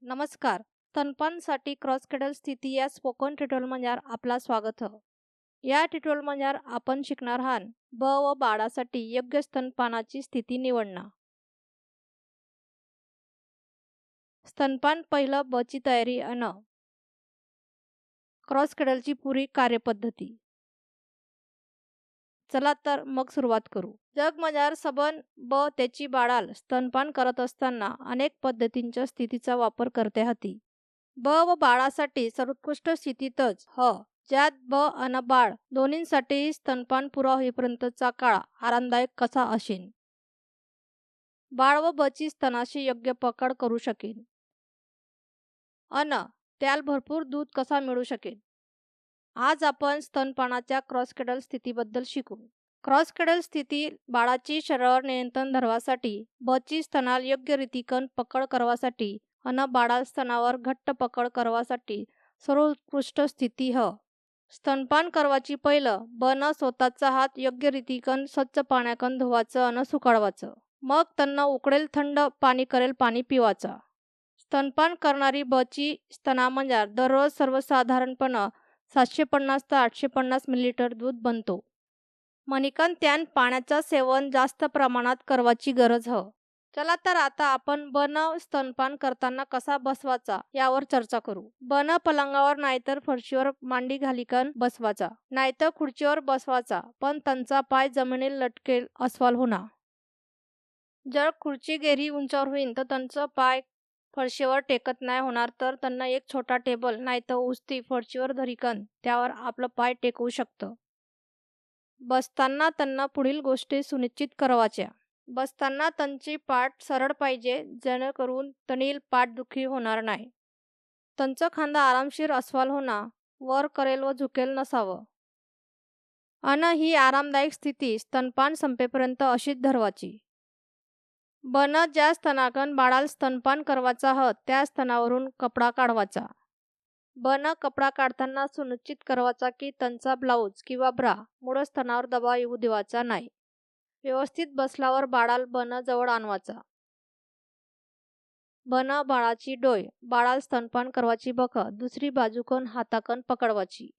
नमस्कार. स्तनपानसाठी cross cradle स्थिती या स्पोकन ट्युटोरियलमध्ये आपला स्वागत आहे. या ट्युटोरियलमध्ये आपण शिकणार आहात व बाळासाठी योग्य स्तनपानाची स्थिती निवडणं. स्तनपान पहिलं ची तयारी अन क्रॉस क्रॅडलची पुरी कार्यपद्धती. चला तर मग सुरुवात करू. जगमजार सबन त्याची बाळाल स्तनपान करत असताना अनेक पद्धतींच्या स्थितीचा वापर करते हाती. व बाळासाठी सर्वोत्कृष्ट स्थितीतच ज्यात अन बाळ दोन्हींसाठी स्तनपान पुरा होईपर्यंतचा काळ आरामदायक कसा असेल. बाळ व बची स्तनाशी योग्य पकड करू शकेल अन त्याला भरपूर दूध कसा मिळू शकेल. आज आपण स्तनपानाच्या क्रॉस क्रॅडल स्थितीबद्दल शिकू. क्रॉस क्रॅडल स्थिती बाळाची शरीरावर नियंत्रण धरवासाठी बची स्तनाला योग्य रीतीकन पकड करवासाठी अन बाळा स्तनावर घट्ट पकड करवासाठी सर्वोत्कृष्ट स्थिती स्तनपान करवाची पहिलं स्वतःचा हात योग्य रीतीकन स्वच्छ पाण्याकन धुवाचं अन सुकाळवाचं. मग त्यांना उकळेल थंड पाणी करेल पाणी पिवाचा. स्तनपान करणारी बची स्तनामंजार दररोज सर्वसाधारणपणे 750 ते 850 मिलीलिटर दूध बनतो. मणिकन त्यान पाण्याचं सेवन जास्त प्रमाणात करवाची गरज चला तर आता आपण स्तनपान करताना कसा बसवाचा यावर चर्चा करू. पलंगावर नाहीतर फरशीवर मांडी घालीकन बसवाचा, नाहीतर खुर्चीवर बसवाचा, पण त्यांचा पाय जमिनीला लटकेल अस्वाल होणार. जर खुर्ची गेरी उंचावर होईल तर त्यांचा पाय फरशीवर टेकत नाही होणार, तर त्यांना एक छोटा टेबल नाहीतर उस्ती फरशीवर धरिकन त्यावर आपलं पाय टेकवू शकतं. बसताना त्यांना पुढील गोष्टी सुनिश्चित करवाच्या. बसताना त्यांची पाठ सरळ पाहिजे, जेणेकरून तणील पाठदुखी होणार नाही. त्यांचा खांदा आरामशीर अस्वाल होणार, वर करेल व झुकेल नसावं. अन ही आरामदायक स्थिती स्तनपान संपेपर्यंत अशीच धरवाची. ज्या स्तनाकन बाळाला स्तनपान करवाचा त्या स्तनावरून कपडा काढवाचा. कपडा काढताना सुनिश्चित करवाचा की त्यांचा ब्लाऊज किंवा ब्रा मूळ स्तनावर दबाव येऊ देवाचा नाही. व्यवस्थित बसल्यावर बाळाला जवळ आणवाचा. बाळाची डोय बाळाला स्तनपान करवाची दुसरी बाजूकन हाताकन पकडवाची.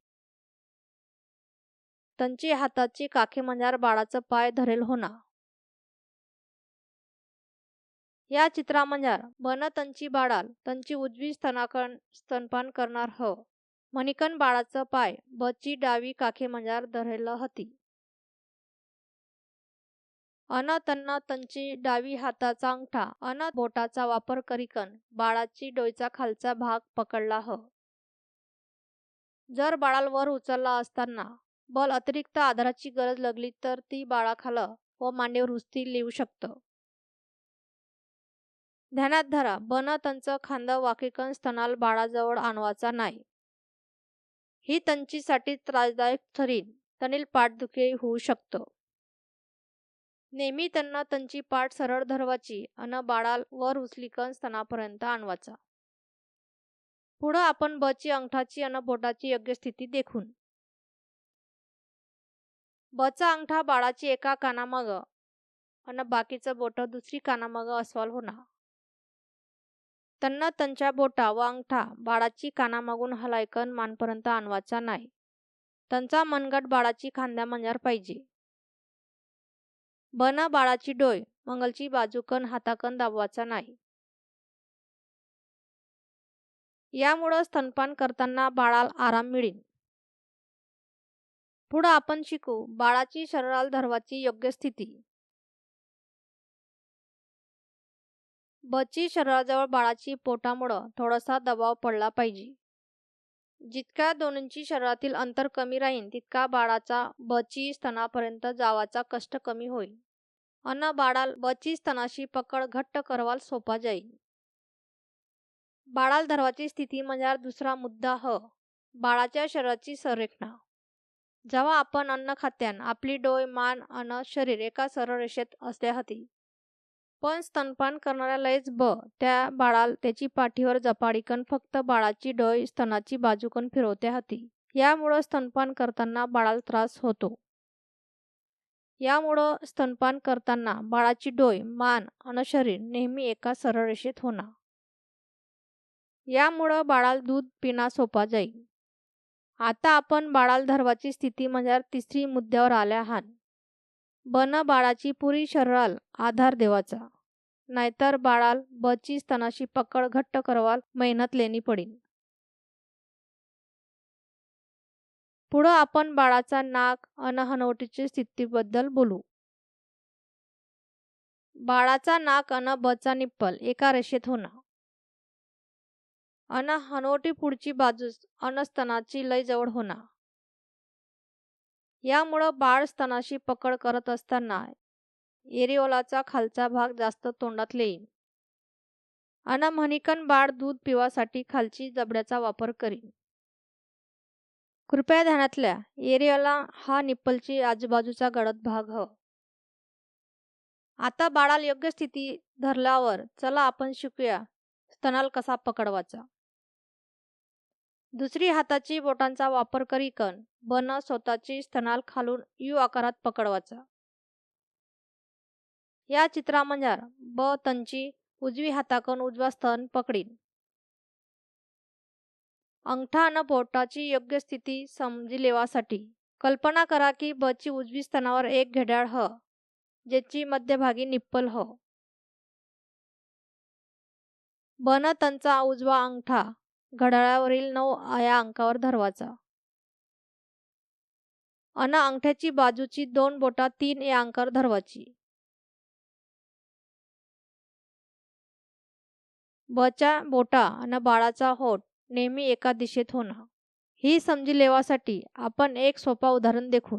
त्यांची हाताची काखे मंजार बाळाचं पाय धरेल होणार. या चित्रामंजार त्यांची बाळाल त्यांची उजवी स्तनाकन स्तनपान करणार मणिकन बाळाचं पाय बची डावी काखे मंजार धरेल हती. अन त्यांना त्यांची डावी हाताचा अंगठा अन बोटाचा वापर करीकन बाळाची डोईचा खालचा भाग पकडला जर बाळाला वर उचलला असताना अतिरिक्त आधाराची गरज लागली तर ती बाळाखाला व मांडीवर उस्ती लिहू शकतं. ध्यानात धरा त्यांचं खांदा वाकीकन स्तनाला बाळाजवळ आणवाचा नाही. ही त्यांच्यासाठी त्रासदायक ठरेल, तणील पाठदुखी होऊ शकतं. नेहमी त्यांना त्यांची पाठ सरळ धरवाची अन बाळाला वर उचलीकन स्तनापर्यंत आणवाचा. पुढं आपण बची अंगठाची अन बोटाची योग्य स्थिती देखून. चा अंगठा बाळाची एका कानामाग अन बाकीचं बोट दुसरी कानामाग अस्वाल होणार. त्यांना त्यांच्या बोटा व अंगठा बाळाची कानामागून हलायकन मानपर्यंत आणवाचा नाही. त्यांचा मनगट बाळाची खांद्यामंजार पाहिजे. बाळाची डोय मंगलची बाजूकन हाताकन दाबवाचा नाही. यामुळे स्तनपान करताना बाळाला आराम मिळेल. पुढे आपण शिकू बाळाची शरीराला धरवाची योग्य स्थिती. बची शरीराजवळ बाळाची पोटामुळं थोडासा दबाव पडला पाहिजे. जितका दोन्हींची शरीरातील अंतर कमी राहील तितका बाळाचा बची स्तनापर्यंत जावाचा कष्ट कमी होईल अन बाळाला बची स्तनाशी पकड घट्ट करवाल सोपा जाईल. बाळाला धरवाची स्थिती म्हणजे दुसरा मुद्दा बाळाच्या शरीराची संरचना. जेव्हा आपण अन्न खात्यान आपली डोय मान अन शरीर एका सरळ रेषेत असते हती, पण स्तनपान करणाऱ्या लयच त्या बाळाला त्याची पाठीवर जपाडीकन फक्त बाळाची डोय स्तनाची बाजूकन फिरवते हती. यामुळे स्तनपान करताना बाळाला त्रास होतो. यामुळे स्तनपान करताना बाळाची डोय मान अन शरीर नेहमी एका सरळ रेषेत होणार. यामुळं बाळाला दूध पिणं सोपा जाईल. आता आपण बाळाला धरवाची स्थिती म्हणजे तिसरी मुद्द्यावर आल्या आहात. बन बाळाची पुरी शरीराला आधार देवाचा. नाहीतर बाळाला बची स्तनाशी पकड घट्ट करवाल मेहनत लेनी पडीन. पुढं आपण बाळाचा नाक अन हनवटीच्या स्थितीबद्दल बोलू. बाळाचा नाक अन बचा निप्पल एका रेषेत होणं अन हनवटी पुढची बाजूस अन स्तनाची लय जवळ होणं. यामुळं बाळ स्तनाशी पकड करत असताना एरिओलाचा खालचा भाग जास्त तोंडात येईल अन म्हणिकन बाळ दूध पिवासाठी खालची जबड्याचा वापर करीन. कृपया ध्यानातल्या एरिओला हा निप्पलची आजूबाजूचा गडद भाग ह. आता बाळाला योग्य स्थिती धरल्यावर चला आपण शिकूया स्तनाला कसा पकडवाचा. दुसरी हाताची बोटांचा वापर करीकन बन स्वतःची स्तनाल खालून यू आकारात पकडवाचा. या चित्रामध्ये ब तंची उजवी हाताकन उजवा स्तन पकडीन. अंगठा न बोटाची योग्य स्थिती समजी लेवासाठी कल्पना करा की बची उजवी स्तनावर एक घड्याळ ह, ज्याची मध्यभागी निप्पल हो. बन तंचा उजवा अंगठा घड्याळावरील 9 या अंकावर धरवाचा अन अंगठ्याची बाजूची 2 बोटा 3 या अंकावर धरवाची. बच्या बोटा अन बाळाचा होठ नेहमी एका दिशेत होणं. ही समजी लेवासाठी आपण एक सोपा उदाहरण देखू.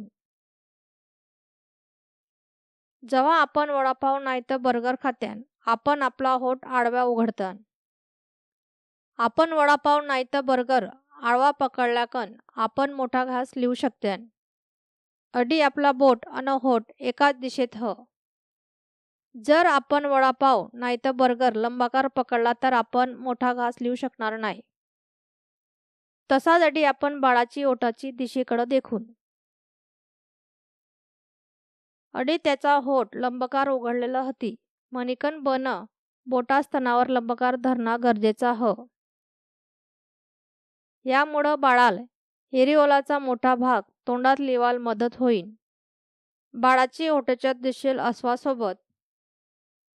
जेव्हा आपण वडापाव नाही तर बर्गर खात्यान आपण आपला होठ आडव्या उघडतान. आपण वडापाव नाही तर बर्गर आडवा पकडल्याकन आपण मोठा घास लिहू शकत्यान. अडी आपला बोट अन होठ एकाच दिशेत ह. जर आपण वडापाव नाही तर बर्गर लंबाकार पकडला तर आपण मोठा घास लिहू शकणार नाही. तसाच अडी आपण बाळाची ओठाची दिशेकडे देखून. अडी त्याचा होठ लंबकार उघडलेला हती म्हणिकन बन बोटा स्तनावर लंबकार धरणा गरजेचा ह. यामुळं बाळाला एरिओलाचा मोठा भाग तोंडात लिवाल मदत होईल. बाळाची ओठाच्या दिशेल असवासोबत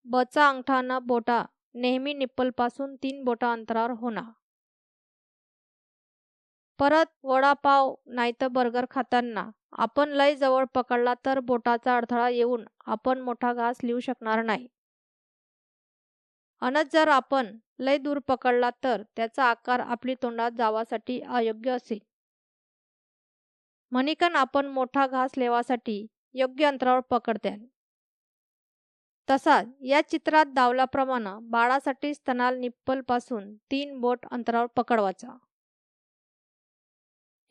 बचा अंगठा न बोटा नेहमी निप्पलपासून 3 बोटा अंतरावर होणार. परत वडापाव नाही तर बर्गर खाताना आपण लय जवळ पकडला तर बोटाचा अडथळा येऊन आपण मोठा घास लिहू शकणार नाही. अन जर आपण लय दूर पकडला तर त्याचा आकार आपली तोंडात जावासाठी अयोग्य असेल. म्हणिकन आपण मोठा घास लेवासाठी योग्य अंतरावर पकडत्यान. तसाच या चित्रात दावल्याप्रमाणे बाळासाठी स्तनाल निप्पलपासून 3 बोट अंतरावर पकडवाचा.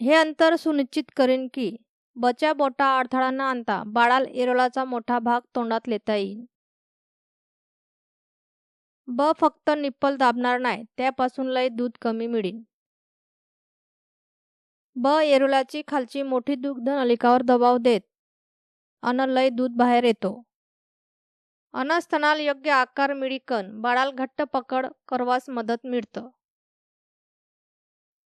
हे अंतर सुनिश्चित करेन की बच्या बोटा अडथळा न आणता बाळाला एरिओलाचा मोठा भाग तोंडात लेता येईल. ब फक्त निप्पल दाबणार नाही त्यापासून लय दूध कमी मिळीन. ब एरिओलाची खालची मोठी दुग्ध नलिकावर दबाव देत अन लय दूध बाहेर येतो. अन स्तनाल योग्य आकार मिळीकन बाळाला घट्ट पकड करवास मदत मिळतं.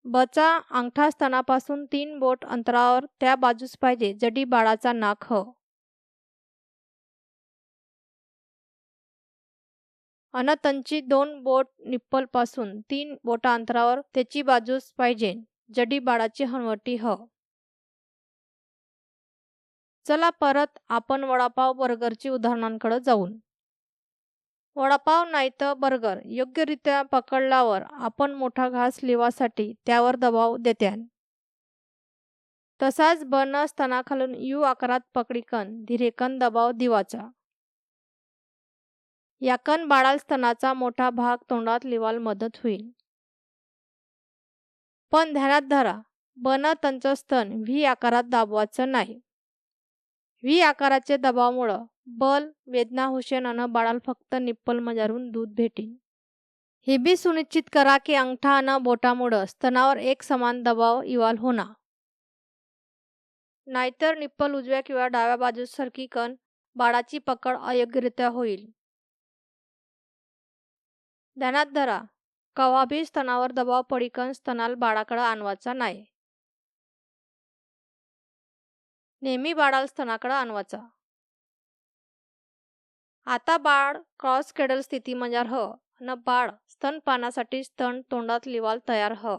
बचा अंगठा स्तनापासून 3 बोट अंतरावर त्या बाजूस पाहिजे जडी बाळाचा नाक ह. अन तंची 2 बोट निप्पलपासून 3 बोटा अंतरावर त्याची बाजूस पाहिजे जडी बाळाची हनवटी ह. चला परत आपण वडापाव बर्गरची उदाहरणांकडे जाऊन. वडापाव नाही तर बर्गर योग्यरित्या पकडल्यावर आपण मोठा घास लिवासाठी त्यावर दबाव देत्यान. तसाच बन स्तनाखालून यू आकारात पकडीकन धीरेकन दबाव दिवाचा. याकन बाळाला स्तनाचा मोठा भाग तोंडात लिवाल मदत होईल. पण ध्यानात धरा बन तंचं स्तन व्ही आकारात दाबवायचं नाही. व्ही आकाराचे दबावामुळं बल वेदना होशेन अन बाळाला फक्त निप्पल मजारून दूध भेटीन. हे बी सुनिश्चित करा की अंगठा अन बोटामुळं स्तनावर एक समान दबाव इवाल होणार. नाहीतर निप्पल उजव्या किंवा डाव्या बाजूस सरकीकन बाळाची पकड अयोग्यरित्या होईल. ध्यानात धरा कवा बी स्तनावर दबाव पडिकन स्तनाला बाळाकडे आणवाचा नाही. नेहमी बाळाला स्तनाकडे आणवाचा. आता बाळ क्रॉस क्रेडल स्थितीमध्ये ह न बाळ स्तनपानासाठी स्तन तोंडात लिवाल तयार ह.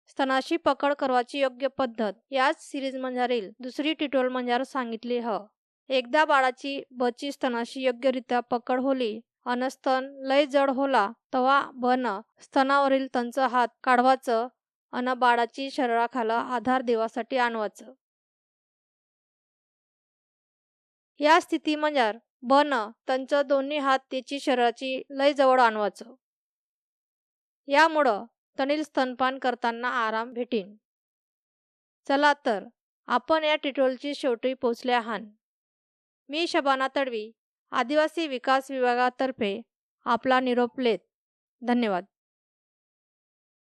स्तनाशी पकड करवाची योग्य पद्धत याच सिरीजमध्ये दुसरी ट्युटोरियलमध्ये सांगितली ह. एकदा बाळाची बची स्तनाशी योग्यरित्या पकड होली अन स्तन लय जड होला तवा बन स्तनावरील तंच हात काढवाचं अन बाळाची शरीराखाला आधार देवासाठी आणवाचं. या स्थितीमध्ये बन तंच दोन्ही हात त्याची शरीराची लय जवळ आणवाचं. यामुळं तनील स्तनपान करताना आराम भेटीन. चला तर आपण या ट्युटोरियलची शेवटी पोचले आहात. मी शबाना तडवी, आदिवासी विकास विभागातर्फे आपला निरोप लेत. धन्यवाद.